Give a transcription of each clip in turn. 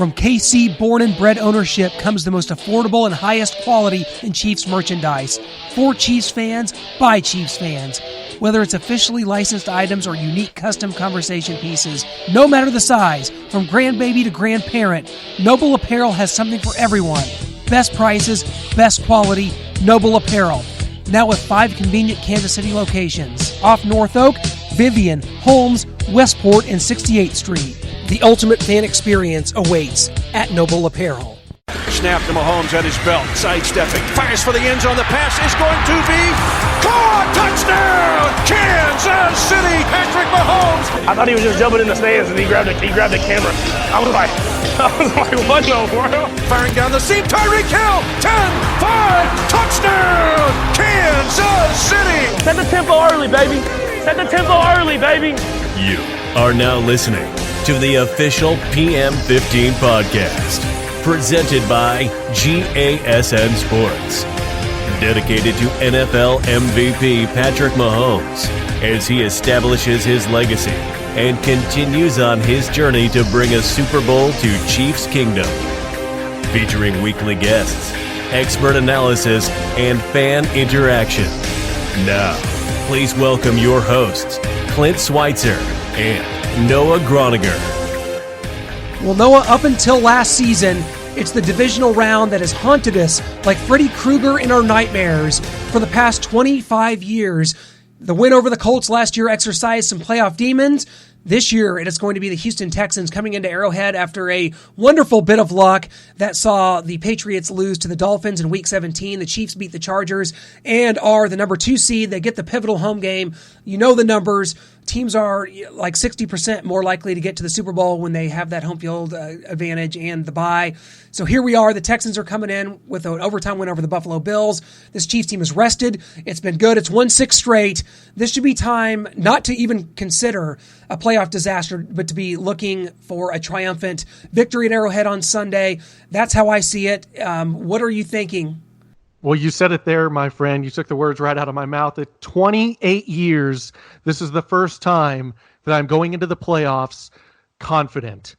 From KC born and bred ownership comes the most affordable and highest quality in Chiefs merchandise. For Chiefs fans, by Chiefs fans. Whether it's officially licensed items or unique custom conversation pieces, no matter the size, from grandbaby to grandparent, Noble Apparel has something for everyone. Best prices, best quality, Noble Apparel. Now with 5 convenient Kansas City locations. Off North Oak, Vivian, Holmes, Westport, and 68th Street. The ultimate fan experience awaits at Noble Apparel. Snap to Mahomes at his belt, sidestepping, fires for the end zone. The pass is going to be caught. Touchdown, Kansas City. Patrick Mahomes. I thought he was just jumping in the stands and he grabbed the camera. I was like, what in the world? Firing down the seam, Tyreek Hill. 10-5, touchdown, Kansas City. Set the tempo early, baby. Set the tempo early, baby. You are now listening to the official PM15 podcast, presented by GASN Sports. Dedicated to NFL MVP Patrick Mahomes as he establishes his legacy and continues on his journey to bring a Super Bowl to Chiefs Kingdom. Featuring weekly guests, expert analysis, and fan interaction. Now, please welcome your hosts, Clint Schweitzer and Noah Groniger. Well, Noah, up until last season, it's the divisional round that has haunted us like Freddy Krueger in our nightmares for the past 25 years. The win over the Colts last year exorcised some playoff demons. This year, it is going to be the Houston Texans coming into Arrowhead after a wonderful bit of luck that saw the Patriots lose to the Dolphins in Week 17. The Chiefs beat the Chargers and are the number 2 seed. They get the pivotal home game. You know the numbers. Teams are like 60% more likely to get to the Super Bowl when they have that home field advantage and the bye. So here we are. The Texans are coming in with an overtime win over the Buffalo Bills. This Chiefs team is rested. It's been good. It's won 6 straight. This should be time not to even consider a playoff disaster, but to be looking for a triumphant victory at Arrowhead on Sunday. That's how I see it. What are you thinking? Well, you said it there, my friend. You took the words right out of my mouth. At 28 years, this is the first time that I'm going into the playoffs confident.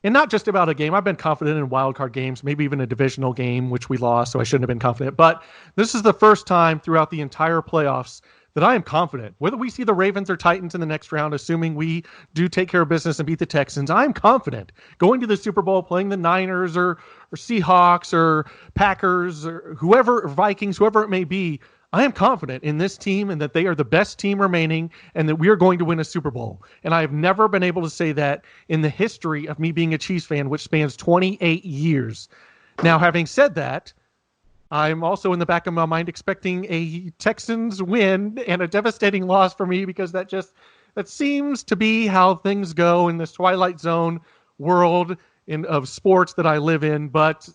And not just about a game. I've been confident in wildcard games, maybe even a divisional game, which we lost, so I shouldn't have been confident. But this is the first time throughout the entire playoffs that I am confident. Whether we see the Ravens or Titans in the next round, assuming we do take care of business and beat the Texans, I'm confident going to the Super Bowl, playing the Niners or Seahawks or Packers or whoever, or Vikings, whoever it may be. I am confident in this team and that they are the best team remaining and that we are going to win a Super Bowl. And I have never been able to say that in the history of me being a Chiefs fan, which spans 28 years. Now, having said that, I'm also in the back of my mind expecting a Texans win and a devastating loss for me because that seems to be how things go in this Twilight Zone world of sports that I live in. But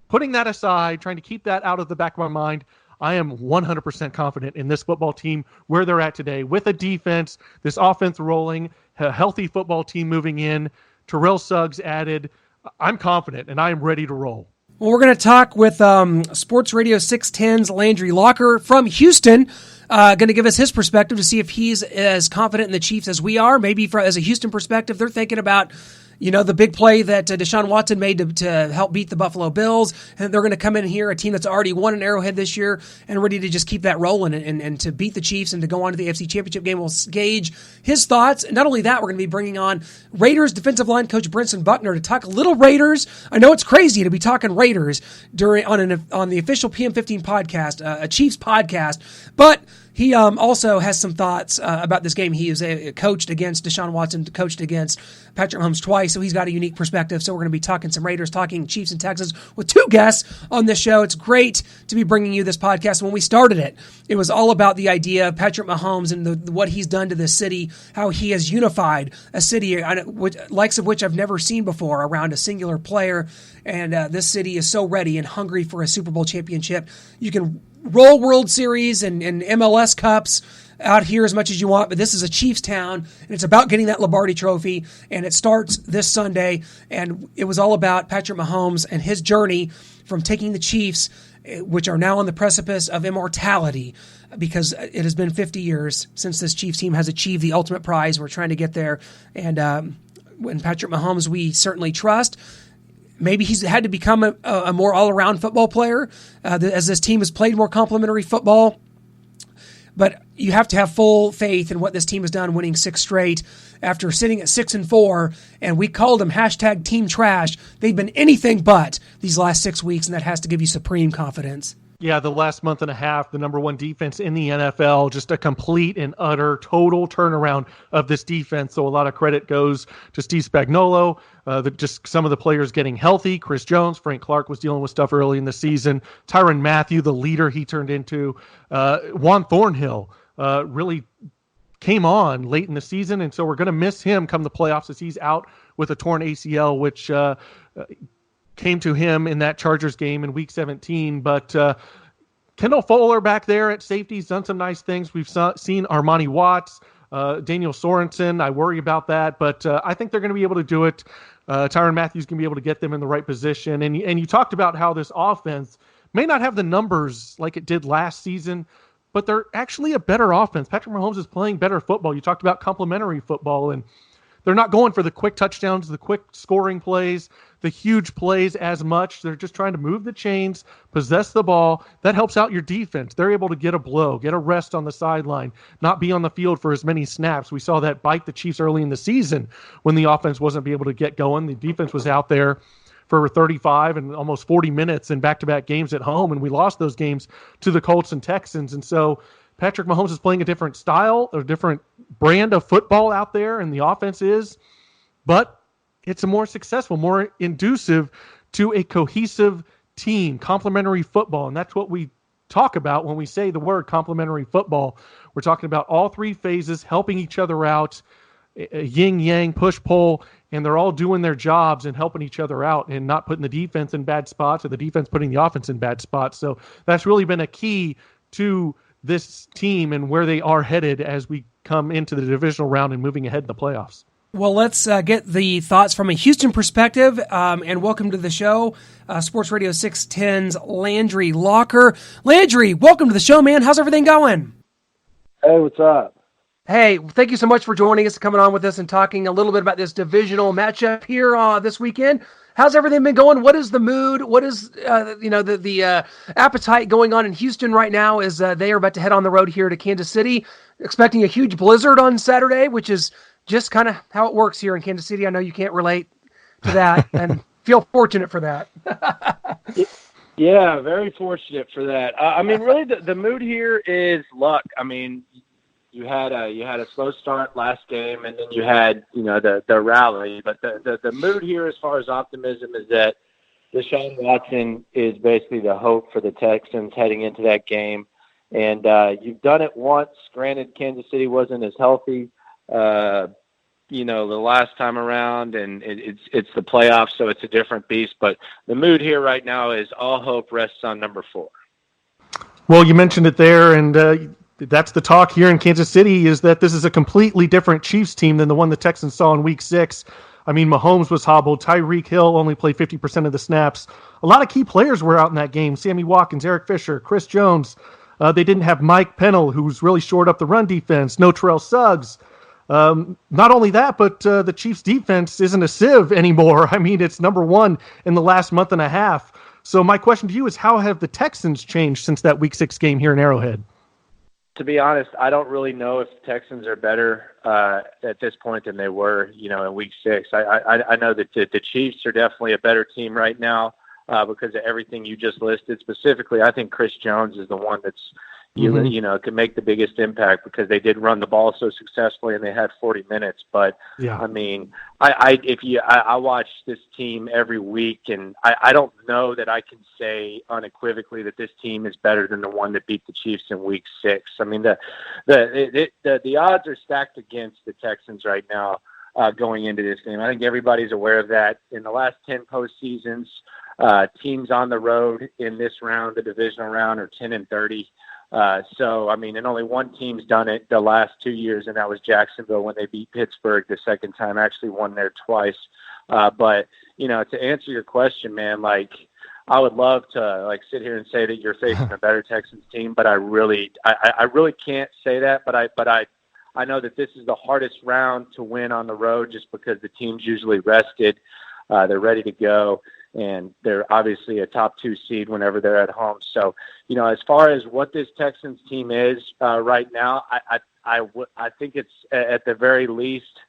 putting that aside, trying to keep that out of the back of my mind, I am 100% confident in this football team where they're at today with a defense, this offense rolling, a healthy football team moving in, Terrell Suggs added. I'm confident and I am ready to roll. Well, we're going to talk with Sports Radio 610's Landry Locker from Houston, going to give us his perspective to see if he's as confident in the Chiefs as we are. Maybe as a Houston perspective, they're thinking about, the big play that Deshaun Watson made to help beat the Buffalo Bills. And they're going to come in here, a team that's already won an Arrowhead this year and ready to just keep that rolling and to beat the Chiefs and to go on to the AFC Championship game. We'll gauge his thoughts. Not only that, we're going to be bringing on Raiders defensive line coach Brenston Buckner to talk a little Raiders. I know it's crazy to be talking Raiders on the official PM15 podcast, a Chiefs podcast, but he also has some thoughts about this game. He is coached against Deshaun Watson, coached against Patrick Mahomes twice, so he's got a unique perspective. So we're going to be talking some Raiders, talking Chiefs and Texans with 2 guests on this show. It's great to be bringing you this podcast. When we started it, it was all about the idea of Patrick Mahomes and what he's done to this city, how he has unified a city, likes of which I've never seen before, around a singular player. And this city is so ready and hungry for a Super Bowl championship. You can roll World Series and MLS Cups out here as much as you want, but this is a Chiefs town, and it's about getting that Lombardi Trophy, and it starts this Sunday, and it was all about Patrick Mahomes and his journey from taking the Chiefs, which are now on the precipice of immortality, because it has been 50 years since this Chiefs team has achieved the ultimate prize. We're trying to get there, and when Patrick Mahomes we certainly trust. maybe he's had to become a more all-around football player as this team has played more complementary football. But you have to have full faith in what this team has done, winning 6 straight after sitting at 6-4. And we called them #team trash. They've been anything but these last 6 weeks, and that has to give you supreme confidence. Yeah, the last month and a half, the number 1 defense in the NFL, just a complete and utter total turnaround of this defense. So a lot of credit goes to Steve Spagnuolo, just some of the players getting healthy. Chris Jones, Frank Clark was dealing with stuff early in the season. Tyrann Mathieu, the leader he turned into. Juan Thornhill really came on late in the season, and so we're going to miss him come the playoffs as he's out with a torn ACL, which came to him in that Chargers game in Week 17. But Kendall Fuller back there at safety has done some nice things. We've seen Armani Watts, Daniel Sorensen. I worry about that, but I think they're going to be able to do it. Tyrann Mathieu's going to be able to get them in the right position. And you talked about how this offense may not have the numbers like it did last season, but they're actually a better offense. Patrick Mahomes is playing better football. You talked about complementary football, and they're not going for the quick touchdowns, the quick scoring plays, the huge plays as much. They're just trying to move the chains, possess the ball. That helps out your defense. They're able to get a blow, get a rest on the sideline, not be on the field for as many snaps. We saw that bite the Chiefs early in the season when the offense wasn't able to get going. The defense was out there for 35 and almost 40 minutes in back-to-back games at home, and we lost those games to the Colts and Texans. And so Patrick Mahomes is playing a different style, a different brand of football out there, and the offense is, but it's a more successful, more inducive to a cohesive team, complementary football. And that's what we talk about when we say the word complementary football. We're talking about all 3 phases, helping each other out, yin-yang, push-pull, and they're all doing their jobs and helping each other out and not putting the defense in bad spots or the defense putting the offense in bad spots. So that's really been a key to this team and where they are headed as we come into the divisional round and moving ahead in the playoffs. Well, let's get the thoughts from a Houston perspective, and welcome to the show, Sports Radio 610's Landry Locker. Landry, welcome to the show, man. How's everything going? Hey, what's up? Hey, thank you so much for joining us, coming on with us and talking a little bit about this divisional matchup here this weekend. How's everything been going? What is the mood? What is the appetite going on in Houston right now as they are about to head on the road here to Kansas City, expecting a huge blizzard on Saturday, which is just kind of how it works here in Kansas City. I know you can't relate to that and feel fortunate for that. Yeah, very fortunate for that. I mean, really, the mood here is luck. I mean, you had a slow start last game, and then you had the rally. But the mood here, as far as optimism, is that Deshaun Watson is basically the hope for the Texans heading into that game. And you've done it once. Granted, Kansas City wasn't as healthy, the last time around, and it's the playoffs, so it's a different beast. But the mood here right now is all hope rests on number 4. Well, you mentioned it there, and that's the talk here in Kansas City, is that this is a completely different Chiefs team than the one the Texans saw in Week 6. I mean, Mahomes was hobbled. Tyreek Hill only played 50% of the snaps. A lot of key players were out in that game. Sammy Watkins, Eric Fisher, Chris Jones. They didn't have Mike Pennell, who's really shored up the run defense. No Terrell Suggs. Not only that, but the Chiefs' defense isn't a sieve anymore. I mean, it's number 1 in the last month and a half. So my question to you is, how have the Texans changed since that Week 6 game here in Arrowhead? To be honest, I don't really know if the Texans are better at this point than they were, in Week 6. I know that the Chiefs are definitely a better team right now because of everything you just listed. Specifically, I think Chris Jones is the one that's could make the biggest impact because they did run the ball so successfully and they had 40 minutes. But yeah. I mean, I watch this team every week, and I don't know that I can say unequivocally that this team is better than the one that beat the Chiefs in Week 6. I mean, the odds are stacked against the Texans right now going into this game. I think everybody's aware of that. In the last 10 postseasons, teams on the road in this round, the divisional round, are 10-30. So, I mean, and only one team's done it the last 2 years, and that was Jacksonville when they beat Pittsburgh the second time, actually won there twice. But, to answer your question, man, I would love to sit here and say that you're facing a better Texans team, but I really can't say that. But I know that this is the hardest round to win on the road just because the team's usually rested. They're ready to go. and they're obviously a top 2 seed whenever they're at home. So, as far as what this Texans team is right now, I think it's at the very least,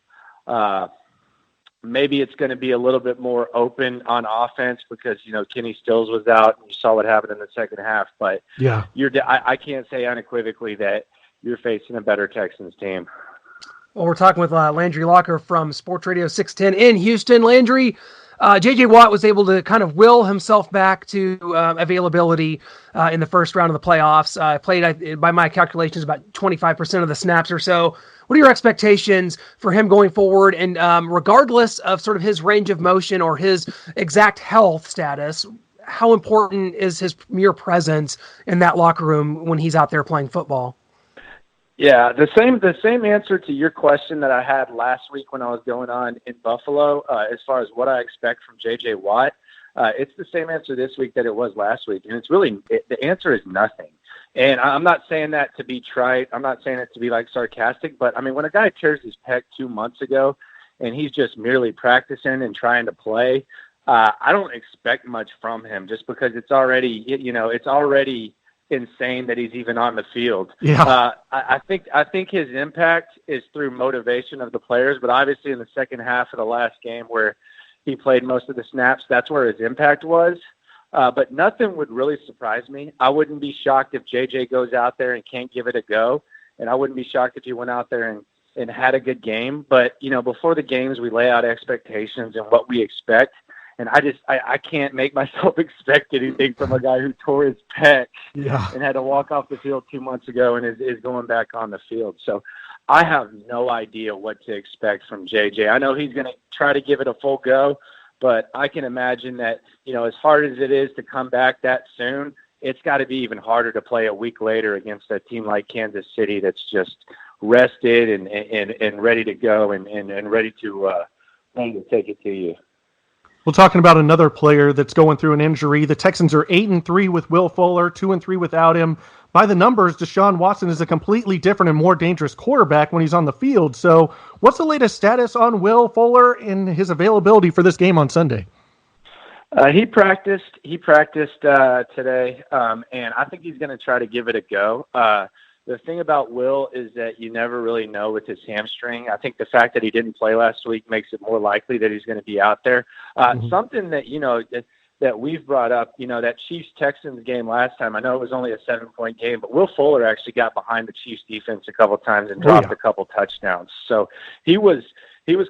maybe it's going to be a little bit more open on offense because, Kenny Stills was out and you saw what happened in the second half. But yeah, I can't say unequivocally that you're facing a better Texans team. Well, we're talking with Landry Locker from Sports Radio 610 in Houston. Landry, J.J. Watt was able to kind of will himself back to availability in the first round of the playoffs. Played, by my calculations, about 25% of the snaps or so. What are your expectations for him going forward? And regardless of sort of his range of motion or his exact health status, how important is his mere presence in that locker room when he's out there playing football? Yeah, the same answer to your question that I had last week when I was going on in Buffalo, as far as what I expect from J.J. Watt. It's the same answer this week that it was last week, and it's really the answer is nothing. And I'm not saying that to be trite. I'm not saying it to be like sarcastic, but I mean, when a guy tears his pec 2 months ago, and he's just merely practicing and trying to play, I don't expect much from him just because it's already insane that he's even on the field. Yeah. I think his impact is through motivation of the players, but obviously in the second half of the last game where he played most of the snaps, that's where his impact was. But nothing would really surprise me. I wouldn't be shocked if JJ goes out there and can't give it a go, and I wouldn't be shocked if he went out there and had a good game. But, before the games, we lay out expectations and what we expect. And I can't make myself expect anything from a guy who tore his pec and had to walk off the field 2 months ago and is going back on the field. So I have no idea what to expect from JJ. I know he's going to try to give it a full go, but I can imagine that, as hard as it is to come back that soon, it's got to be even harder to play a week later against a team like Kansas City that's just rested and ready to go and ready to take it to you. Well, talking about another player that's going through an injury, the Texans are 8-3 with Will Fuller, 2-3 without him. By the numbers, Deshaun Watson is a completely different and more dangerous quarterback when he's on the field. So what's the latest status on Will Fuller and his availability for this game on Sunday? He practiced today, and I think he's going to try to give it a go. The thing about Will is that you never really know with his hamstring. I think the fact that he didn't play last week makes it more likely that he's going to be out there. Something that, that we've brought up, that Chiefs-Texans game last time, I know it was only a 7-point game, but Will Fuller actually got behind the Chiefs defense a couple times and dropped a couple touchdowns. So he was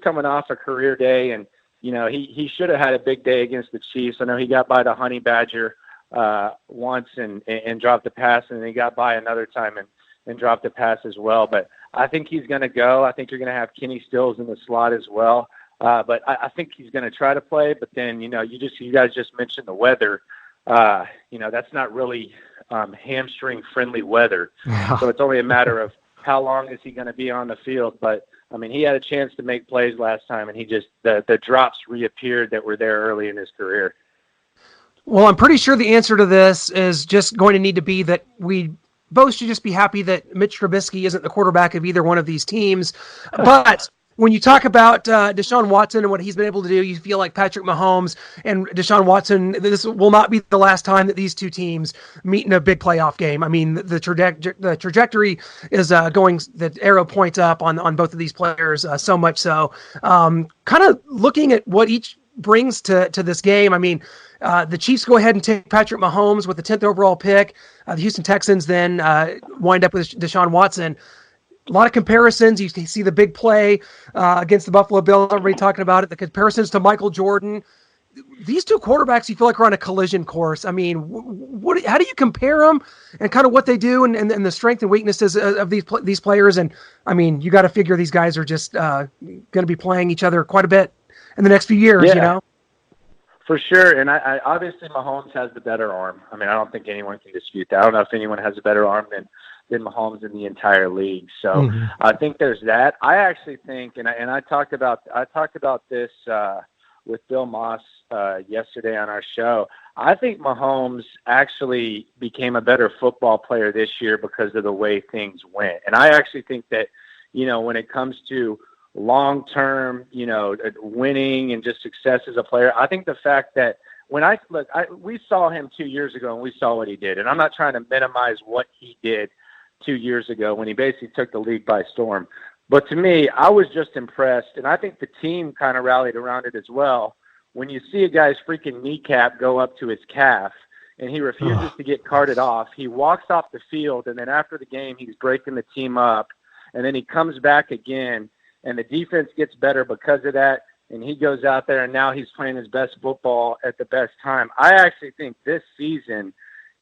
coming off a career day, and, he should have had a big day against the Chiefs. I know he got by the Honey Badger once and dropped the pass, and then he got by another time and dropped the pass as well. But I think he's going to go. I think you're going to have Kenny Stills in the slot as well. But I think he's going to try to play. But then, you guys just mentioned the weather. That's not really hamstring-friendly weather. So it's only a matter of how long is he going to be on the field. But, I mean, he had a chance to make plays last time, and he just the drops reappeared that were there early in his career. Well, I'm pretty sure the answer to this is just going to need to be that we both should just be happy that Mitch Trubisky isn't the quarterback of either one of these teams. But when you talk about Deshaun Watson and what he's been able to do, you feel like Patrick Mahomes and Deshaun Watson, this will not be the last time that these two teams meet in a big playoff game. I mean, the trajectory is going, the arrow points up on both of these players, so much so. Kind of looking at what each brings to this game. I mean, the Chiefs go ahead and take Patrick Mahomes with the 10th overall pick. The Houston Texans then wind up with Deshaun Watson. A lot of comparisons. You see the big play against the Buffalo Bills. Everybody talking about it. The comparisons to Michael Jordan. These two quarterbacks, you feel like are on a collision course. I mean, how do you compare them and kind of what they do and the strength and weaknesses of these players? And I mean, you got to figure these guys are just going to be playing each other quite a bit in the next few years, For sure, and I obviously Mahomes has the better arm. I mean, I don't think anyone can dispute that. I don't know if anyone has a better arm than Mahomes in the entire league. So I think there's that. I actually think, and I talked about this with Bill Moss yesterday on our show. I think Mahomes actually became a better football player this year because of the way things went. And I actually think that, when it comes to long-term, winning and just success as a player, I think the fact that we saw him 2 years ago, and we saw what he did. And I'm not trying to minimize what he did 2 years ago when he basically took the league by storm. But to me, I was just impressed, and I think the team kind of rallied around it as well. When you see a guy's freaking kneecap go up to his calf, and he refuses to get carted off, he walks off the field, and then after the game, he's breaking the team up, and then he comes back again, and the defense gets better because of that, and he goes out there, and now he's playing his best football at the best time. I actually think this season,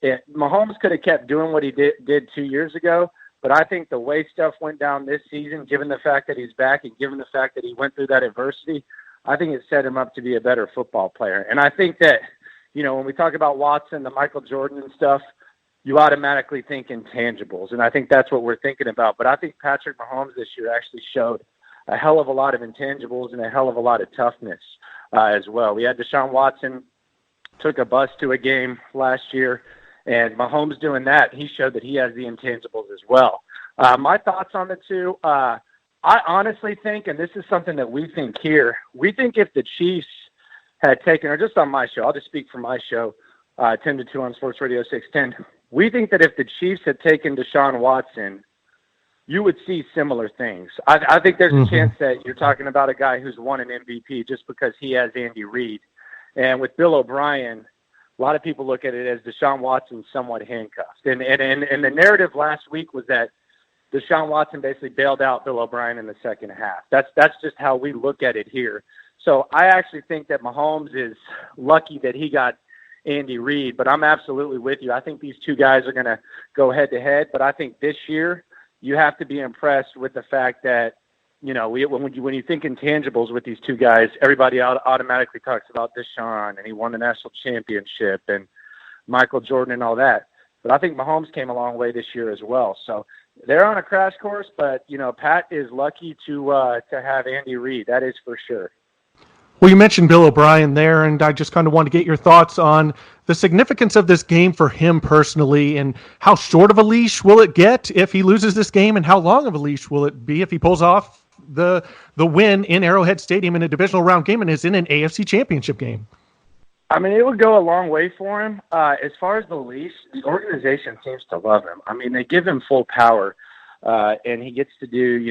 Mahomes could have kept doing what he did 2 years ago, but I think the way stuff went down this season, given the fact that he's back and given the fact that he went through that adversity, I think it set him up to be a better football player. And I think that, when we talk about Watson, the Michael Jordan and stuff, you automatically think intangibles. And I think that's what we're thinking about. But I think Patrick Mahomes this year actually showed a hell of a lot of intangibles and a hell of a lot of toughness as well. We had Deshaun Watson took a bus to a game last year. And Mahomes doing that, he showed that he has the intangibles as well. My thoughts on the two, I honestly think, and this is something that we think here, we think if the Chiefs had taken, or just on my show, I'll just speak for my show, 10 to 2 on Sports Radio 610, we think that if the Chiefs had taken Deshaun Watson, you would see similar things. I think there's a chance that you're talking about a guy who's won an MVP just because he has Andy Reid. And with Bill O'Brien, a lot of people look at it as Deshaun Watson somewhat handcuffed. And the narrative last week was that Deshaun Watson basically bailed out Bill O'Brien in the second half. That's just how we look at it here. So I actually think that Mahomes is lucky that he got Andy Reid, but I'm absolutely with you. I think these two guys are going to go head-to-head, but I think this year you have to be impressed with the fact that, when you think intangibles with these two guys, everybody automatically talks about Deshaun, and he won the national championship, and Michael Jordan and all that. But I think Mahomes came a long way this year as well. So they're on a crash course, but, Pat is lucky to have Andy Reid. That is for sure. Well, you mentioned Bill O'Brien there, and I just kind of want to get your thoughts on the significance of this game for him personally, and how short of a leash will it get if he loses this game, and how long of a leash will it be if he pulls off the win in Arrowhead Stadium in a divisional round game and is in an AFC championship game? I mean, it would go a long way for him. As far as the leash, the organization seems to love him. I mean, they give him full power, and he gets to do,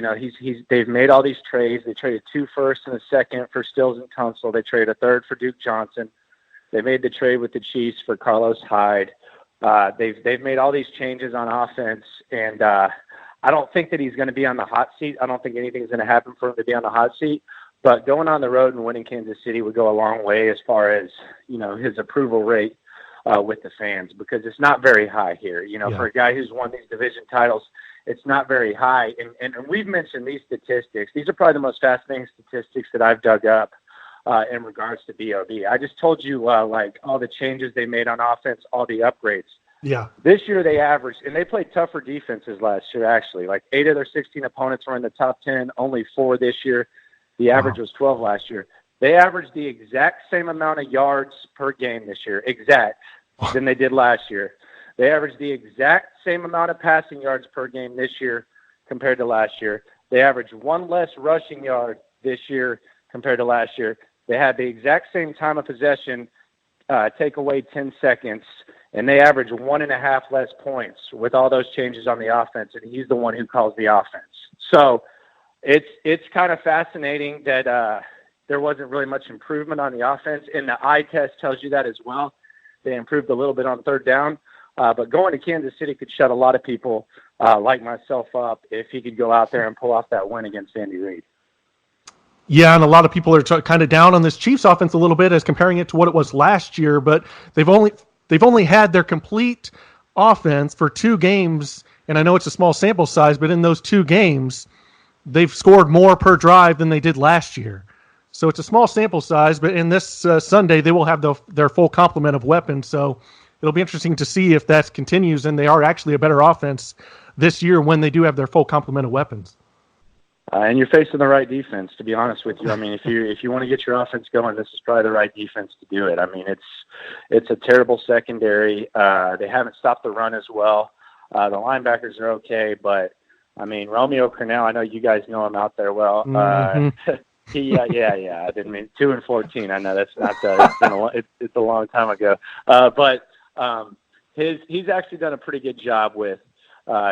they've made all these trades. They traded 2 firsts and a second for Stills and Tunsil. They traded a third for Duke Johnson. They made the trade with the Chiefs for Carlos Hyde. They've made all these changes on offense, and I don't think that he's going to be on the hot seat. I don't think anything's going to happen for him to be on the hot seat. But going on the road and winning Kansas City would go a long way as far as, his approval rate with the fans, because it's not very high here. For a guy who's won these division titles, it's not very high. And we've mentioned these statistics. These are probably the most fascinating statistics that I've dug up in regards to BOB. I just told you, all the changes they made on offense, all the upgrades. Yeah. This year they averaged, and they played tougher defenses last year, actually. 8 of their 16 opponents were in the top 10, only 4 this year. The average was 12 last year. They averaged the exact same amount of yards per game this year, than they did last year. They averaged the exact same amount of passing yards per game this year compared to last year. They averaged 1 less rushing yard this year compared to last year. They had the exact same time of possession, take away 10 seconds, and they averaged 1.5 less points with all those changes on the offense, and he's the one who calls the offense. So it's kind of fascinating that there wasn't really much improvement on the offense, and the eye test tells you that as well. They improved a little bit on third down, but going to Kansas City could shut a lot of people like myself up if he could go out there and pull off that win against Andy Reid. Yeah, and a lot of people are kind of down on this Chiefs offense a little bit as comparing it to what it was last year, but they've only had their complete offense for 2 games, and I know it's a small sample size, but in those 2 games, they've scored more per drive than they did last year. So it's a small sample size, but in this Sunday, they will have their full complement of weapons. So it'll be interesting to see if that continues and they are actually a better offense this year when they do have their full complement of weapons. And you're facing the right defense, to be honest with you. I mean, if you want to get your offense going, this is probably the right defense to do it. I mean, it's a terrible secondary. They haven't stopped the run as well. The linebackers are okay, but I mean, Romeo Cornell, I know you guys know him out there well. I didn't mean 2-14. I know that's not. It's a long time ago. But he's actually done a pretty good job with.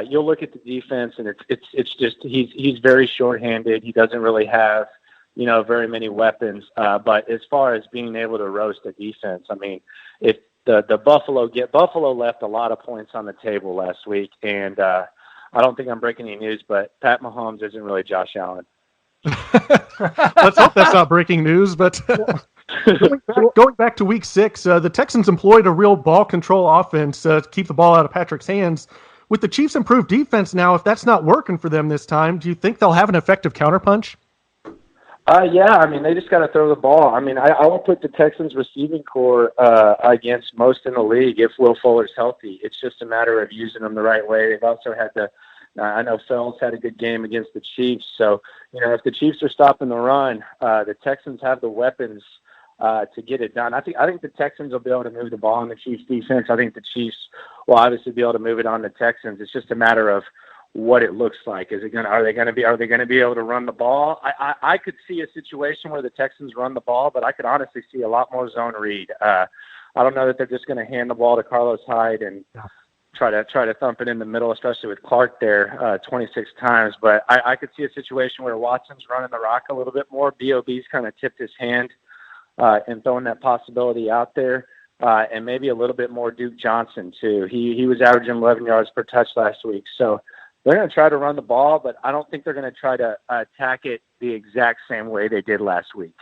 You'll look at the defense, and it's just he's very shorthanded. He doesn't really have very many weapons. But as far as being able to roast a defense, I mean, if the Buffalo left a lot of points on the table last week, and I don't think I'm breaking any news, but Pat Mahomes isn't really Josh Allen. Let's hope that's not breaking news. But going back to week 6, the Texans employed a real ball control offense to keep the ball out of Patrick's hands. With the Chiefs' improved defense now, if that's not working for them this time, do you think they'll have an effective counterpunch? Yeah, I mean, they just got to throw the ball. I mean, I will put the Texans receiving core against most in the league if Will Fuller's healthy. It's just a matter of using them the right way. They've also had to I know Fells had a good game against the Chiefs. So, if the Chiefs are stopping the run, the Texans have the weapons to get it done. I think the Texans will be able to move the ball on the Chiefs defense. I think the Chiefs will obviously be able to move it on the Texans. It's just a matter of what it looks like. Are they going to be able to run the ball? I could see a situation where the Texans run the ball, but I could honestly see a lot more zone read. I don't know that they're just going to hand the ball to Carlos Hyde and try to thump it in the middle, especially with Clark there 26 times. But I could see a situation where Watson's running the rock a little bit more. B.O.B.'s kind of tipped his hand and throwing that possibility out there. And maybe a little bit more Duke Johnson too. He was averaging 11 yards per touch last week. So they're going to try to run the ball, but I don't think they're going to try to attack it the exact same way they did last week.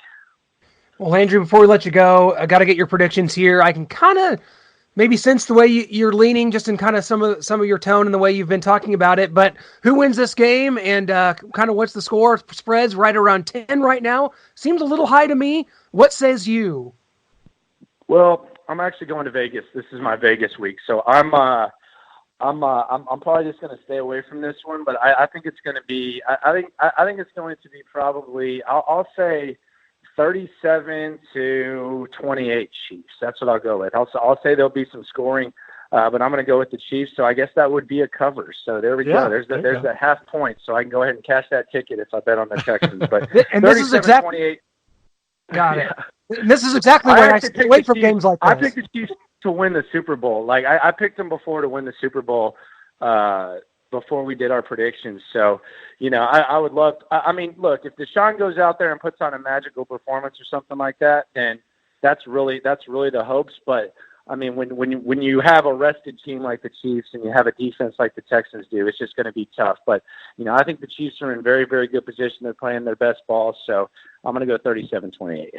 Well, Landry, before we let you go, I got to get your predictions here. I can kind of maybe sense the way you're leaning just in kind of some of your tone and the way you've been talking about it. But who wins this game and kind of what's the score? Spread's right around 10 right now. Seems a little high to me. What says you? Well, I'm actually going to Vegas. This is my Vegas week, so I'm probably just going to stay away from this one. But I think it's going to be. I think it's going to be probably. I'll say 37-28 Chiefs. That's what I'll go with. I'll say there'll be some scoring, but I'm going to go with the Chiefs. So I guess that would be a cover. So there we go. There's the half point. So I can go ahead and cash that ticket if I bet on the Texans. But and this is exactly 28. Got it. And this is exactly why I stay away from games like this. I picked the Chiefs to win the Super Bowl. Like I picked them before to win the Super Bowl before we did our predictions. So, I would love I mean, look, if Deshaun goes out there and puts on a magical performance or something like that, then that's really the hopes. But I mean, when you have a rested team like the Chiefs and you have a defense like the Texans do, it's just going to be tough. But, I think the Chiefs are in very, very good position. They're playing their best ball. So I'm going to go 37-28.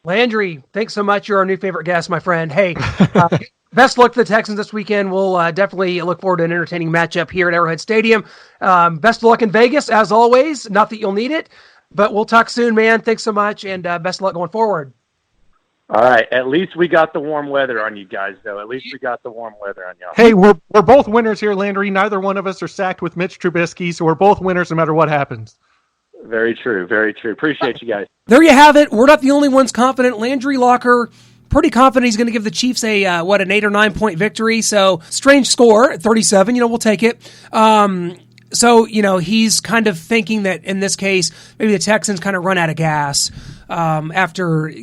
Landry, thanks so much. You're our new favorite guest, my friend. Hey, best luck to the Texans this weekend. We'll definitely look forward to an entertaining matchup here at Arrowhead Stadium. Best of luck in Vegas, as always. Not that you'll need it, but we'll talk soon, man. Thanks so much, and best of luck going forward. All right. At least we got the warm weather on you guys, though. At least we got the warm weather on y'all. Hey, we're both winners here, Landry. Neither one of us are sacked with Mitch Trubisky, so we're both winners no matter what happens. Very true. Very true. Appreciate you guys. There you have it. We're not the only ones confident. Landry Locker, pretty confident he's going to give the Chiefs an 8 or 9 point victory. So strange score at 37. We'll take it. So he's kind of thinking that in this case, maybe the Texans kind of run out of gas after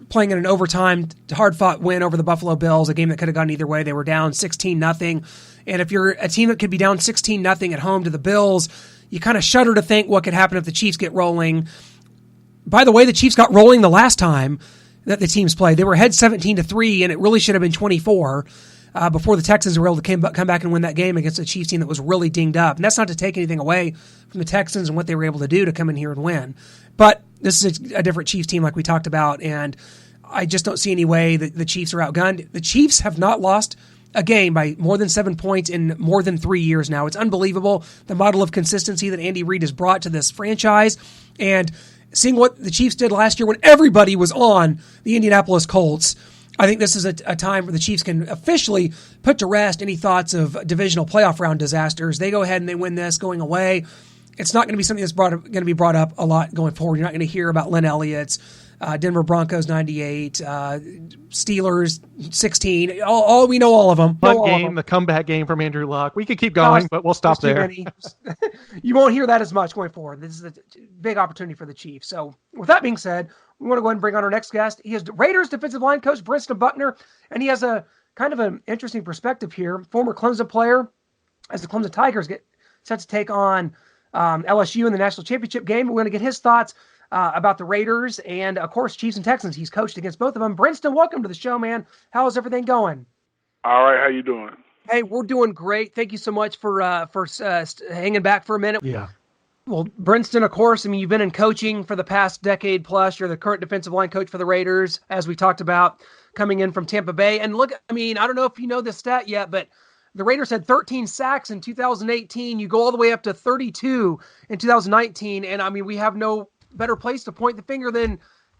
playing in an overtime, hard-fought win over the Buffalo Bills, a game that could have gone either way. They were down 16-0. And if you're a team that could be down 16-0 at home to the Bills, you kind of shudder to think what could happen if the Chiefs get rolling. By the way, the Chiefs got rolling the last time that the teams played. They were ahead 17-3, and it really should have been 24 before the Texans were able to come back and win that game against a Chiefs team that was really dinged up. And that's not to take anything away from the Texans and what they were able to do to come in here and win. But this is a different Chiefs team like we talked about, and I just don't see any way that the Chiefs are outgunned. The Chiefs have not lost a game by more than 7 points in more than 3 years now. It's unbelievable, the model of consistency that Andy Reid has brought to this franchise. And seeing what the Chiefs did last year when everybody was on the Indianapolis Colts, I think this is a time where the Chiefs can officially put to rest any thoughts of divisional playoff round disasters. They go ahead and they win this going away. It's not going to be something that's going to be brought up a lot going forward. You're not going to hear about Lynn Elliott's Denver Broncos 98, Steelers 16. All we know all of them. Fun game, the comeback game from Andrew Luck. We could keep going, but we'll stop there. You won't hear that as much going forward. This is a big opportunity for the Chiefs. So with that being said, we want to go ahead and bring on our next guest. He is Raiders defensive line coach Brenston Buckner, and he has a kind of an interesting perspective here. Former Clemson player, as the Clemson Tigers get set to take on LSU in the national championship game. We're going to get his thoughts about the Raiders and, of course, Chiefs and Texans. He's coached against both of them. Brenston, welcome to the show, man. How's everything going? All right, how you doing? Hey, we're doing great. Thank you so much for hanging back for a minute. Yeah. Well, Brenston, of course, I mean, you've been in coaching for the past decade plus. You're the current defensive line coach for the Raiders, as we talked about, coming in from Tampa Bay. And look, I mean, I don't know if you know this stat yet, but the Raiders had 13 sacks in 2018. You go all the way up to 32 in 2019. And, I mean, we have no better place to point the finger than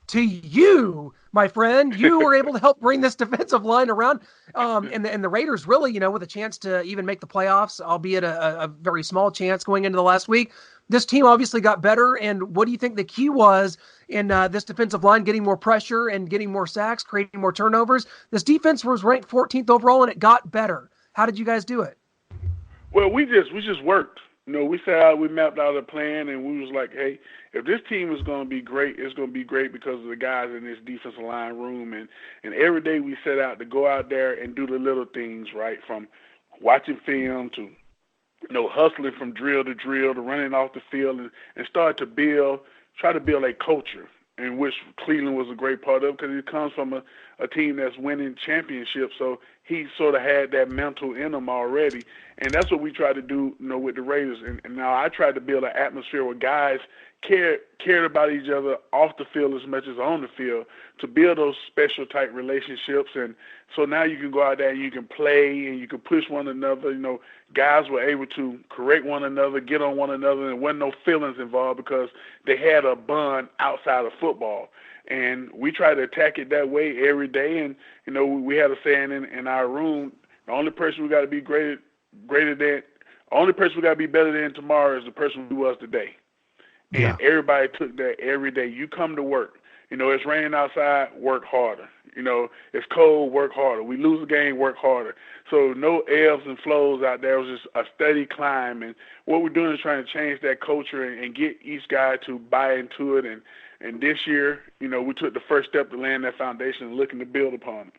to you, my friend. You were able to help bring this defensive line around. And the Raiders really, you know, with a chance to even make the playoffs, albeit a very small chance going into the last week. This team obviously got better. And what do you think the key was in this defensive line, getting more pressure and getting more sacks, creating more turnovers? This defense was ranked 14th overall, and it got better. How did you guys do it? Well, we just worked. You know, we set out, we mapped out a plan, and we was like, hey, if this team is going to be great, it's going to be great because of the guys in this defensive line room. And every day we set out to go out there and do the little things, right, from watching film to, you know, hustling from drill to running off the field and start to try to build a culture, in which Cleveland was a great part of because it comes from a team that's winning championships. So he sort of had that mental in him already. And that's what we try to do, you know, with the Raiders. And now I tried to build an atmosphere where guys cared about each other off the field as much as on the field to build those special type relationships. And so now you can go out there and you can play and you can push one another. You know, guys were able to correct one another, get on one another, and there wasn't no feelings involved because they had a bond outside of football. And we try to attack it that way every day. And, you know, we had a saying in our room, the only person we got to be better than tomorrow is the person we was today. And Yeah. everybody took that every day. You come to work. You know, it's raining outside, work harder. You know, it's cold, work harder. We lose a game, work harder. So no ebbs and flows out there. It was just a steady climb. And what we're doing is trying to change that culture and get each guy to buy into it. And this year, you know, we took the first step to land that foundation and looking to build upon it.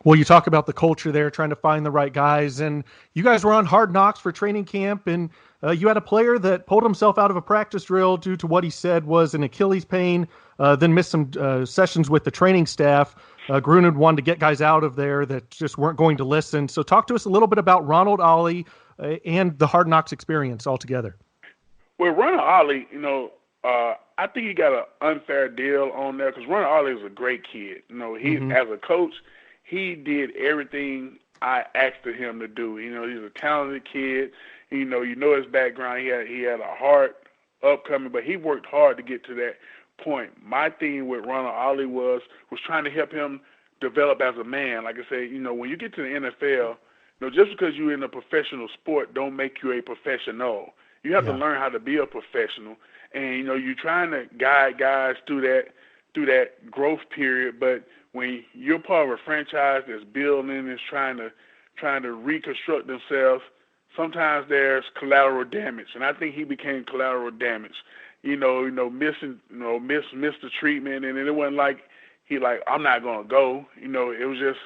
Well, you talk about the culture there, trying to find the right guys, and you guys were on Hard Knocks for training camp, and you had a player that pulled himself out of a practice drill due to what he said was an Achilles pain, then missed some sessions with the training staff. Gruden wanted to get guys out of there that just weren't going to listen. So talk to us a little bit about Ronald Ollie and the Hard Knocks experience altogether. Well, Ronald Ollie, you know, I think he got an unfair deal on there because Ronald Ollie is a great kid. You know, he as a coach, he did everything I asked of him to do. You know, he's a talented kid. You know his background. He had a hard upcoming, but he worked hard to get to that point. My thing with Ronald Ollie was trying to help him develop as a man. Like I said, you know, when you get to the NFL, you know, just because you're in a professional sport don't make you a professional. You have to learn how to be a professional. And, you know, you're trying to guide guys through that growth period, but when you're part of a franchise that's building, is trying to reconstruct themselves, sometimes there's collateral damage, and I think he became collateral damage. Missed the treatment, and it wasn't like I'm not gonna go. You know, it was just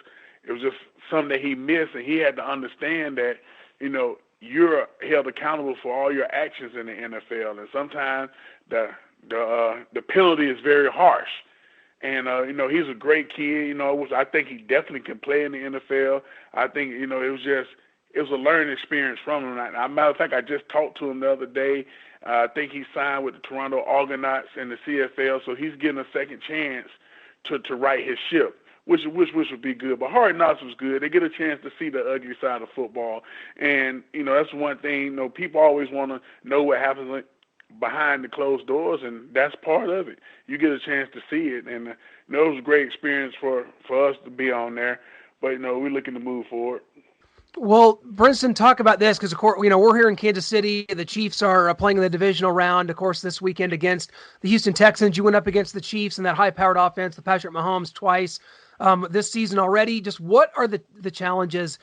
something that he missed, and he had to understand that, you know, you're held accountable for all your actions in the NFL, and sometimes the penalty is very harsh. And, you know, he's a great kid. You know, I think he definitely can play in the NFL. I think, you know, it was a learning experience from him. As a matter of fact, I just talked to him the other day. I think he signed with the Toronto Argonauts in the CFL, so he's getting a second chance to right his ship, which would be good. But Hard Knocks was good. They get a chance to see the ugly side of football. And, you know, that's one thing. You know, people always want to know what happens behind the closed doors, and that's part of it. You get a chance to see it, and you know, it was a great experience for us to be on there. But, you know, we're looking to move forward. Well, Brenston, talk about this because, of course, we're here in Kansas City. The Chiefs are playing in the divisional round, of course, this weekend against the Houston Texans. You went up against the Chiefs and that high-powered offense, the Patrick Mahomes, twice this season already. Just what are the challenges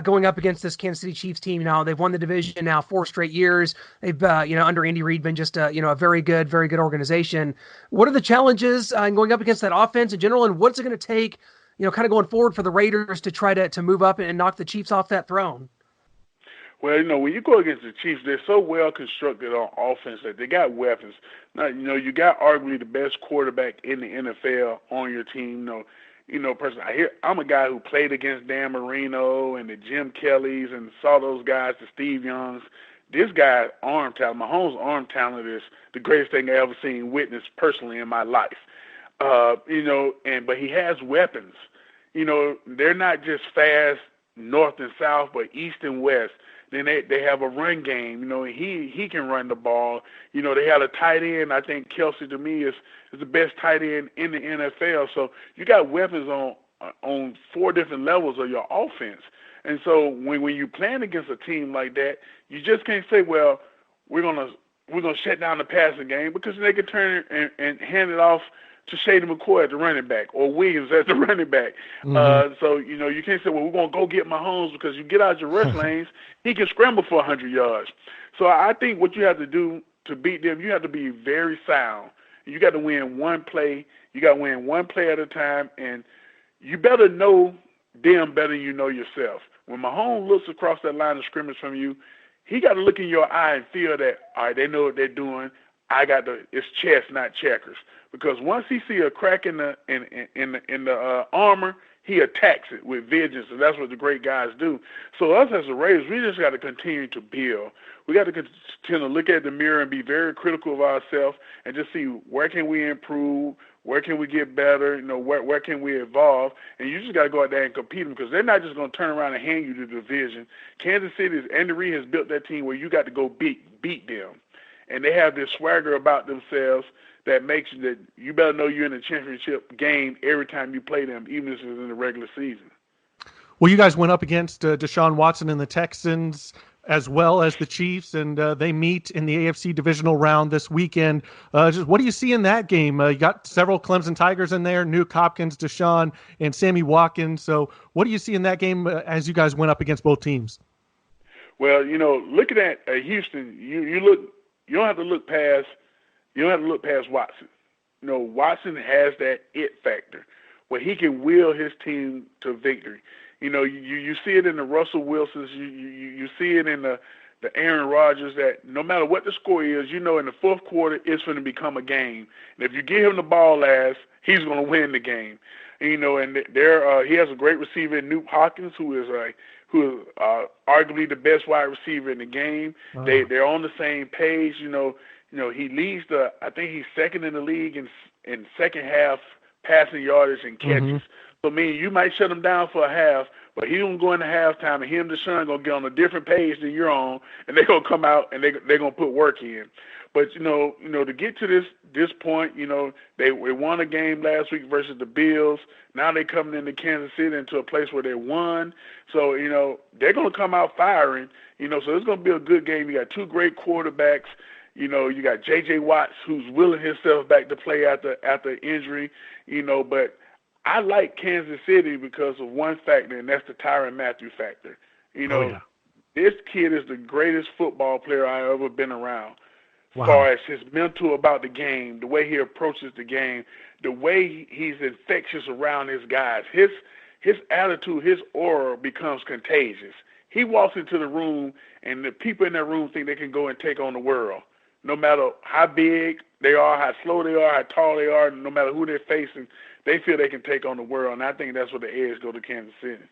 going up against this Kansas City Chiefs team now? They've won the division now 4 straight years. They've, under Andy Reid, been just a very good organization. What are the challenges in going up against that offense in general, and what's it going to take, kind of going forward for the Raiders to try to move up and knock the Chiefs off that throne? Well, when you go against the Chiefs, they're so well constructed on offense that they got weapons. Now, you got arguably the best quarterback in the NFL on your team. Personally, I'm a guy who played against Dan Marino and the Jim Kellys and saw those guys, the Steve Youngs. This guy's arm talent, Mahomes' arm talent is the greatest thing I ever seen witnessed personally in my life. But he has weapons. They're not just fast north and south, but east and west. Then they have a run game. He can run the ball. They had a tight end. I think Kelsey, to me, is the best tight end in the NFL. So you got weapons on 4 different levels of your offense. And so when you're playing against a team like that, you just can't say, well, we're gonna shut down the passing game, because they can turn and hand it off to Shady McCoy at the running back or Williams at the running back. Mm-hmm. So you can't say, well, we're going to go get Mahomes, because you get out your rush lanes, he can scramble for 100 yards. So I think what you have to do to beat them, you have to be very sound. You got to win one play. You got to win one play at a time, and you better know them better than you know yourself. When Mahomes looks across that line of scrimmage from you, he got to look in your eye and feel that, all right, they know what they're doing. It's chess, not checkers. Because once he see a crack in the armor, he attacks it with vengeance, and that's what the great guys do. So us as the Raiders, we just got to continue to build. We got to continue to look at the mirror and be very critical of ourselves, and just see where can we improve, where can we get better, where can we evolve, and you just got to go out there and compete them, because they're not just going to turn around and hand you the division. Kansas City, Andy Reid has built that team where you got to go beat them, and they have this swagger about themselves that makes that you better know you're in a championship game every time you play them, even if it's in the regular season. Well, you guys went up against Deshaun Watson and the Texans as well as the Chiefs, and they meet in the AFC divisional round this weekend. Just what do you see in that game? You got several Clemson Tigers in there, Nuke Hopkins, Deshaun, and Sammy Watkins. So what do you see in that game as you guys went up against both teams? Well, looking at Houston, you don't have to look past Watson. Watson has that it factor where he can will his team to victory. You see it in the Russell Wilsons. You see it in the Aaron Rodgers, that no matter what the score is, in the fourth quarter, it's going to become a game. And if you give him the ball last, he's going to win the game. And there he has a great receiver in Nuke Hopkins, who is arguably the best wide receiver in the game. Wow. They're on the same page. He leads I think he's second in the league in second half passing yardage and catches. Mm-hmm. So, you might shut him down for a half, but he's going to go into halftime, and him and Deshaun going to get on a different page than you're on, and they're going to come out, and they're going to put work in. But, to get to this point, they won a game last week versus the Bills. Now they're coming into Kansas City, into a place where they won. So, they're going to come out firing. So it's going to be a good game. You got 2 great quarterbacks. You got J.J. Watts, who's willing himself back to play after injury, but I like Kansas City because of one factor, and that's the Tyrann Mathieu factor. This kid is the greatest football player I've ever been around. Wow. As far as his mental about the game, the way he approaches the game, the way he's infectious around his guys, his attitude, his aura becomes contagious. He walks into the room, and the people in that room think they can go and take on the world. No matter how big they are, how slow they are, how tall they are, no matter who they're facing, they feel they can take on the world. And I think that's where the edge go to Kansas City.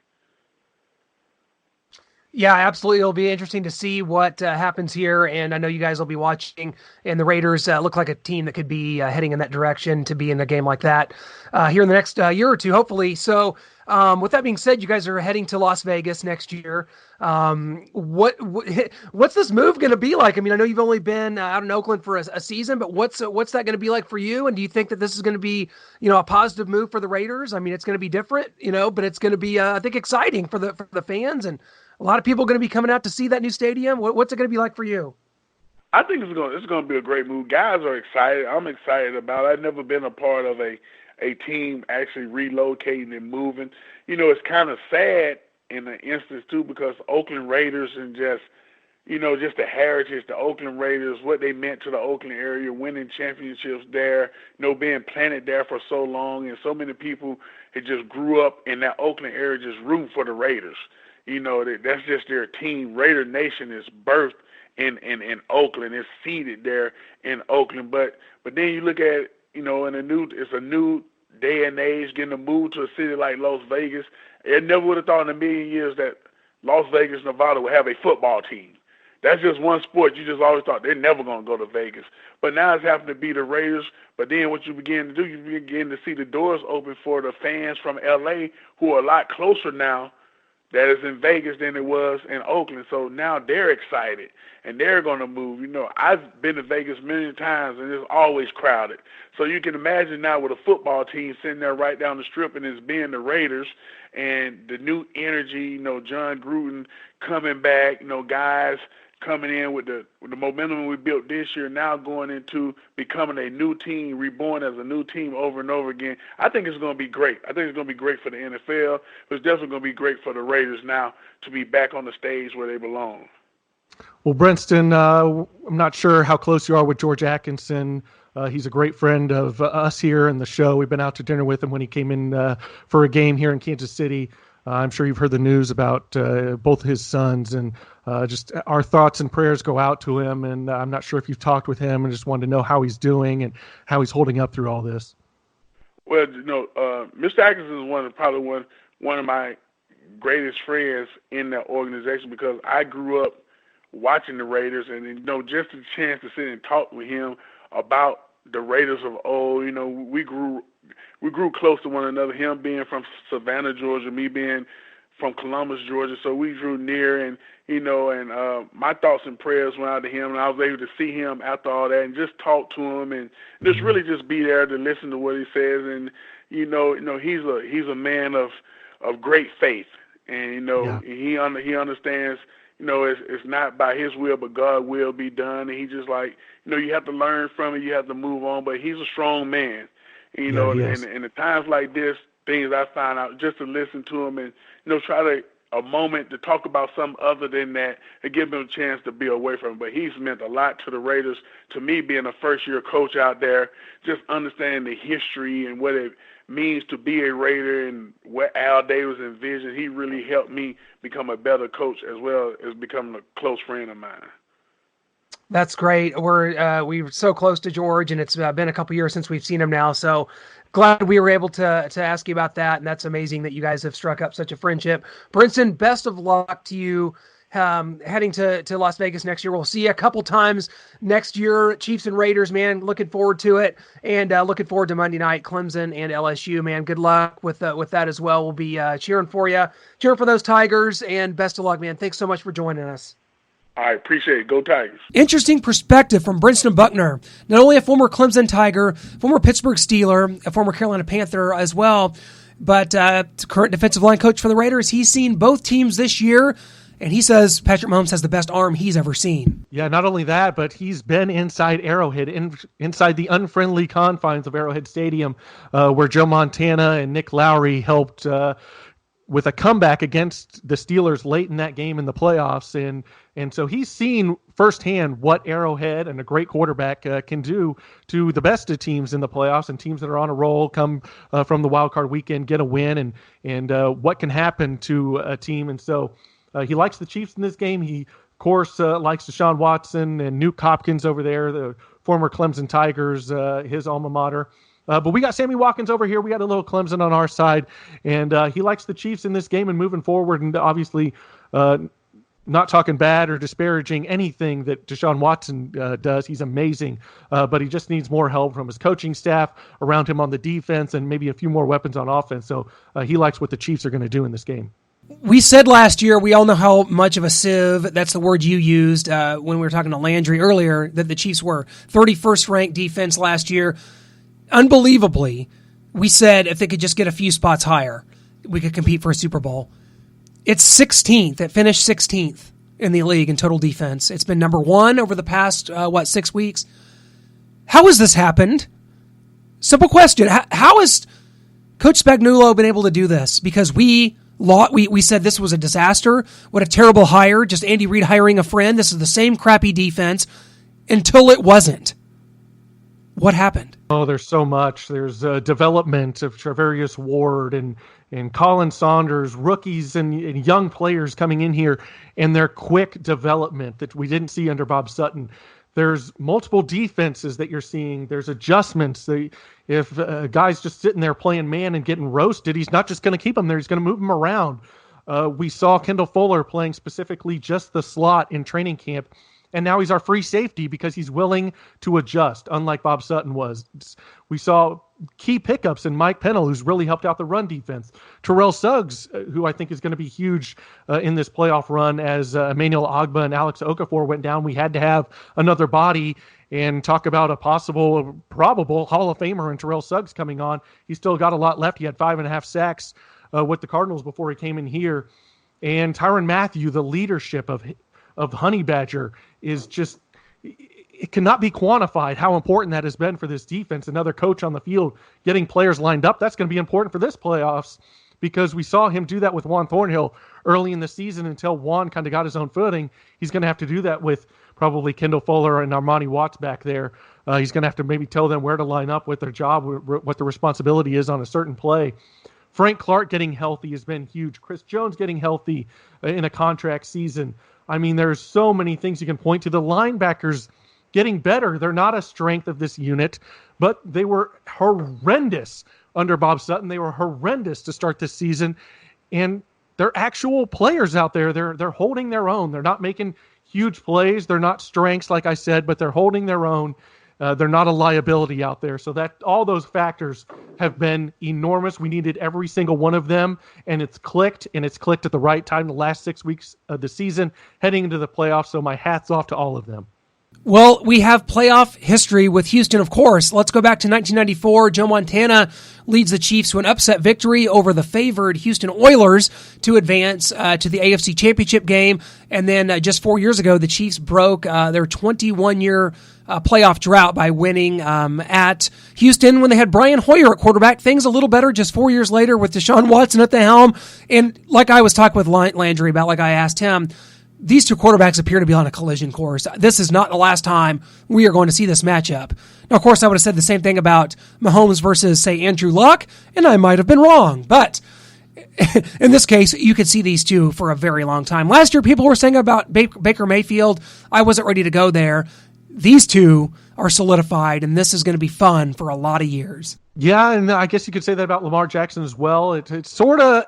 Yeah, absolutely. It'll be interesting to see what happens here. And I know you guys will be watching, and the Raiders look like a team that could be heading in that direction to be in a game like that here in the next year or two, hopefully. So with that being said, you guys are heading to Las Vegas next year. What's this move going to be like? I mean, I know you've only been out in Oakland for a season, but what's that going to be like for you? And do you think that this is going to be, a positive move for the Raiders? I mean, it's going to be different, but it's going to be, I think, exciting for the fans. And A lot of people going to be coming out to see that new stadium. What's it going to be like for you? I think it's going to be a great move. Guys are excited. I'm excited about it. I've never been a part of a team actually relocating and moving. It's kind of sad in an instance too, because Oakland Raiders and just the heritage, the Oakland Raiders, what they meant to the Oakland area, winning championships there, being planted there for so long, and so many people had just grew up in that Oakland area just rooting for the Raiders. That's just their team. Raider Nation is birthed in Oakland. It's seated there in Oakland. But then you look at, it's a new day and age, getting to move to a city like Las Vegas. I never would have thought in a million years that Las Vegas, Nevada would have a football team. That's just one sport. You just always thought they're never going to go to Vegas. But now it's happened to be the Raiders. But then what you begin to do, you begin to see the doors open for the fans from L.A. who are a lot closer now that is in Vegas than it was in Oakland. So now they're excited, and they're going to move. I've been to Vegas many times, and it's always crowded. So you can imagine now with a football team sitting there right down the strip, and it's being the Raiders, and the new energy, John Gruden coming back, guys coming in with the momentum we built this year, now going into becoming a new team, reborn as a new team over and over again. I think it's going to be great. I think it's going to be great for the NFL, but it's definitely going to be great for the Raiders now to be back on the stage where they belong. Well, Brenston, I'm not sure how close you are with George Atkinson. He's a great friend of us here in the show. We've been out to dinner with him when he came in for a game here in Kansas City. I'm sure you've heard the news about both his sons, and just our thoughts and prayers go out to him. And I'm not sure if you've talked with him, and just wanted to know how he's doing and how he's holding up through all this. Well, Mr. Atkinson is probably one of my greatest friends in that organization, because I grew up watching the Raiders, and just a chance to sit and talk with him about the Raiders of old. We grew close to one another, him being from Savannah, Georgia, me being from Columbus, Georgia. So we drew near, and my thoughts and prayers went out to him, and I was able to see him after all that and just talk to him and just really just be there to listen to what he says. And he's a man of great faith, and he understands. It's not by his will, but God's will be done. And he just you have to learn from it. You have to move on. But he's a strong man. And at times like this, things I find out, just to listen to him and, try a moment to talk about something other than that and give him a chance to be away from it. But he's meant a lot to the Raiders. To me, being a first-year coach out there, just understanding the history and what it means to be a Raider and what Al Davis envisioned, he really helped me become a better coach as well as becoming a close friend of mine. That's great. We're so close to George, and it's been a couple years since we've seen him now. So glad we were able to ask you about that, and that's amazing that you guys have struck up such a friendship. Brenston, best of luck to you heading to Las Vegas next year. We'll see you a couple times next year. Chiefs and Raiders, man, looking forward to it, and looking forward to Monday night, Clemson and LSU, man. Good luck with that as well. We'll be cheering for you, cheering for those Tigers, and best of luck, man. Thanks so much for joining us. I appreciate it. Go Tigers. Interesting perspective from Brenston Buckner, not only a former Clemson Tiger, former Pittsburgh Steeler, a former Carolina Panther as well, but current defensive line coach for the Raiders. He's seen both teams this year, and he says Patrick Mahomes has the best arm he's ever seen. Yeah, not only that, but he's been inside Arrowhead, inside the unfriendly confines of Arrowhead Stadium, where Joe Montana and Nick Lowry helped with a comeback against the Steelers late in that game in the playoffs. And so he's seen firsthand what Arrowhead and a great quarterback can do to the best of teams in the playoffs, and teams that are on a roll come from the wild card weekend, get a win, and what can happen to a team. And so he likes the Chiefs in this game. He, of course, likes Deshaun Watson and Nuke Hopkins over there, the former Clemson Tigers, his alma mater. But we got Sammy Watkins over here. We got a little Clemson on our side, and he likes the Chiefs in this game and moving forward, and obviously not talking bad or disparaging anything that Deshaun Watson does. He's amazing, but he just needs more help from his coaching staff around him on the defense and maybe a few more weapons on offense. So he likes what the Chiefs are going to do in this game. We said last year, we all know how much of a sieve, that's the word you used when we were talking to Landry earlier, that the Chiefs were 31st ranked defense last year. Unbelievably, we said if they could just get a few spots higher, we could compete for a Super Bowl. It's 16th. It finished 16th in the league in total defense. It's been number 1 over the past, 6 weeks. How has this happened? Simple question. How has Coach Spagnuolo been able to do this? Because we said this was a disaster. What a terrible hire. Just Andy Reid hiring a friend. This is the same crappy defense until it wasn't. What happened? Oh, there's so much. There's development of Travarius Ward and Colin Saunders, rookies and young players coming in here, and their quick development that we didn't see under Bob Sutton. There's multiple defenses that you're seeing. There's adjustments. If a guy's just sitting there playing man and getting roasted, he's not just going to keep him there. He's going to move him around. We saw Kendall Fuller playing specifically just the slot in training camp, and now he's our free safety because he's willing to adjust, unlike Bob Sutton was. We saw key pickups in Mike Pennell, who's really helped out the run defense. Terrell Suggs, who I think is going to be huge in this playoff run as Emmanuel Ogbah and Alex Okafor went down. We had to have another body and talk about a probable Hall of Famer in Terrell Suggs coming on. He's still got a lot left. He had 5.5 sacks with the Cardinals before he came in here. And Tyrann Mathieu, the leadership of Honey Badger, is just, it cannot be quantified how important that has been for this defense. Another coach on the field getting players lined up. That's going to be important for this playoffs because we saw him do that with Juan Thornhill early in the season until Juan kind of got his own footing. He's going to have to do that with probably Kendall Fuller and Armani Watts back there. He's going to have to maybe tell them where to line up with their job, what the responsibility is on a certain play. Frank Clark getting healthy has been huge. Chris Jones getting healthy in a contract season. I mean, there's so many things you can point to. The linebackers getting better. They're not a strength of this unit, but they were horrendous under Bob Sutton. They were horrendous to start this season, and they're actual players out there. They're holding their own. They're not making huge plays. They're not strengths, like I said, but they're holding their own. They're not a liability out there. So that all those factors have been enormous. We needed every single one of them, and it's clicked at the right time the last 6 weeks of the season, heading into the playoffs. So my hat's off to all of them. Well, we have playoff history with Houston, of course. Let's go back to 1994. Joe Montana leads the Chiefs to an upset victory over the favored Houston Oilers to advance to the AFC Championship game. And then just 4 years ago, the Chiefs broke their 21-year playoff drought by winning at Houston when they had Brian Hoyer at quarterback. Things a little better just 4 years later with Deshaun Watson at the helm. And like I was talking with Landry about, like I asked him, these two quarterbacks appear to be on a collision course. This is not the last time we are going to see this matchup. Now, of course, I would have said the same thing about Mahomes versus, say, Andrew Luck, and I might have been wrong. But in this case, you could see these two for a very long time. Last year, people were saying about Baker Mayfield. I wasn't ready to go there. These two are solidified, and this is going to be fun for a lot of years. Yeah, and I guess you could say that about Lamar Jackson as well. It's sort of,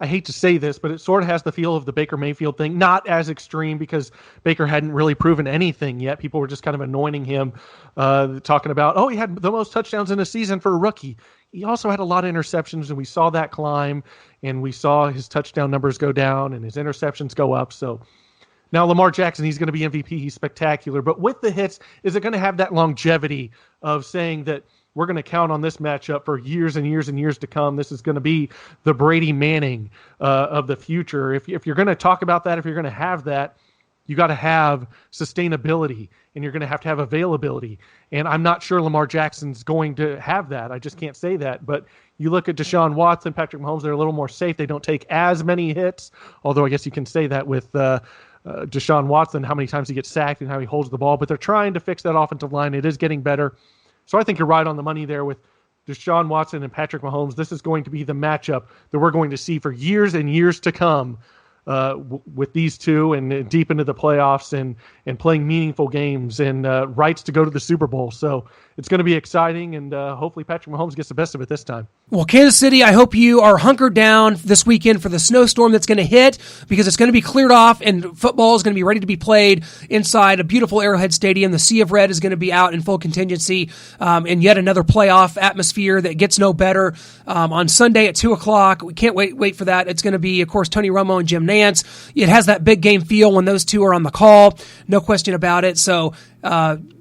I hate to say this, but it sort of has the feel of the Baker Mayfield thing. Not as extreme because Baker hadn't really proven anything yet. People were just kind of anointing him, talking about, he had the most touchdowns in a season for a rookie. He also had a lot of interceptions, and we saw that climb, and we saw his touchdown numbers go down and his interceptions go up. So now Lamar Jackson, he's going to be MVP. He's spectacular. But with the hits, is it going to have that longevity of saying that we're going to count on this matchup for years and years and years to come? This is going to be the Brady Manning of the future. If you're going to talk about that, if you're going to have that, you got to have sustainability, and you're going to have availability. And I'm not sure Lamar Jackson's going to have that. I just can't say that. But you look at Deshaun Watson, Patrick Mahomes, they're a little more safe. They don't take as many hits, although I guess you can say that with Deshaun Watson, how many times he gets sacked and how he holds the ball. But they're trying to fix that offensive line. It is getting better. So I think you're right on the money there with Deshaun Watson and Patrick Mahomes. This is going to be the matchup that we're going to see for years and years to come with these two, and deep into the playoffs and playing meaningful games and rights to go to the Super Bowl. So it's going to be exciting, and hopefully Patrick Mahomes gets the best of it this time. Well, Kansas City, I hope you are hunkered down this weekend for the snowstorm that's going to hit, because it's going to be cleared off and football is going to be ready to be played inside a beautiful Arrowhead Stadium. The Sea of Red is going to be out in full contingency, and yet another playoff atmosphere that gets no better on Sunday at 2:00. We can't wait for that. It's going to be, of course, Tony Romo and Jim Nance. It has that big game feel when those two are on the call. No question about it. So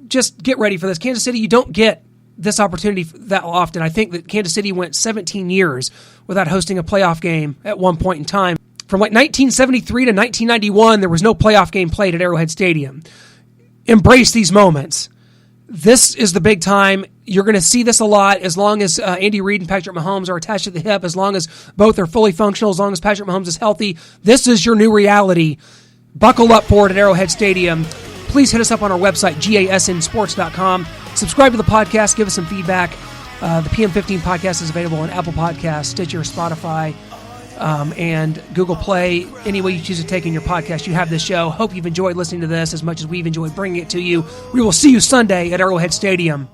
just get ready for this. Kansas City, you don't get this opportunity that often. I think that Kansas City went 17 years without hosting a playoff game at one point in time. From like 1973 to 1991, there was no playoff game played at Arrowhead Stadium. Embrace these moments. This is the big time. You're going to see this a lot as long as Andy Reid and Patrick Mahomes are attached to the hip, as long as both are fully functional, as long as Patrick Mahomes is healthy. This is your new reality. Buckle up for it at Arrowhead Stadium. Please hit us up on our website, gasnsports.com. Subscribe to the podcast. Give us some feedback. The PM15 podcast is available on Apple Podcasts, Stitcher, Spotify, and Google Play. Any way you choose to take in your podcast, you have this show. Hope you've enjoyed listening to this as much as we've enjoyed bringing it to you. We will see you Sunday at Arrowhead Stadium.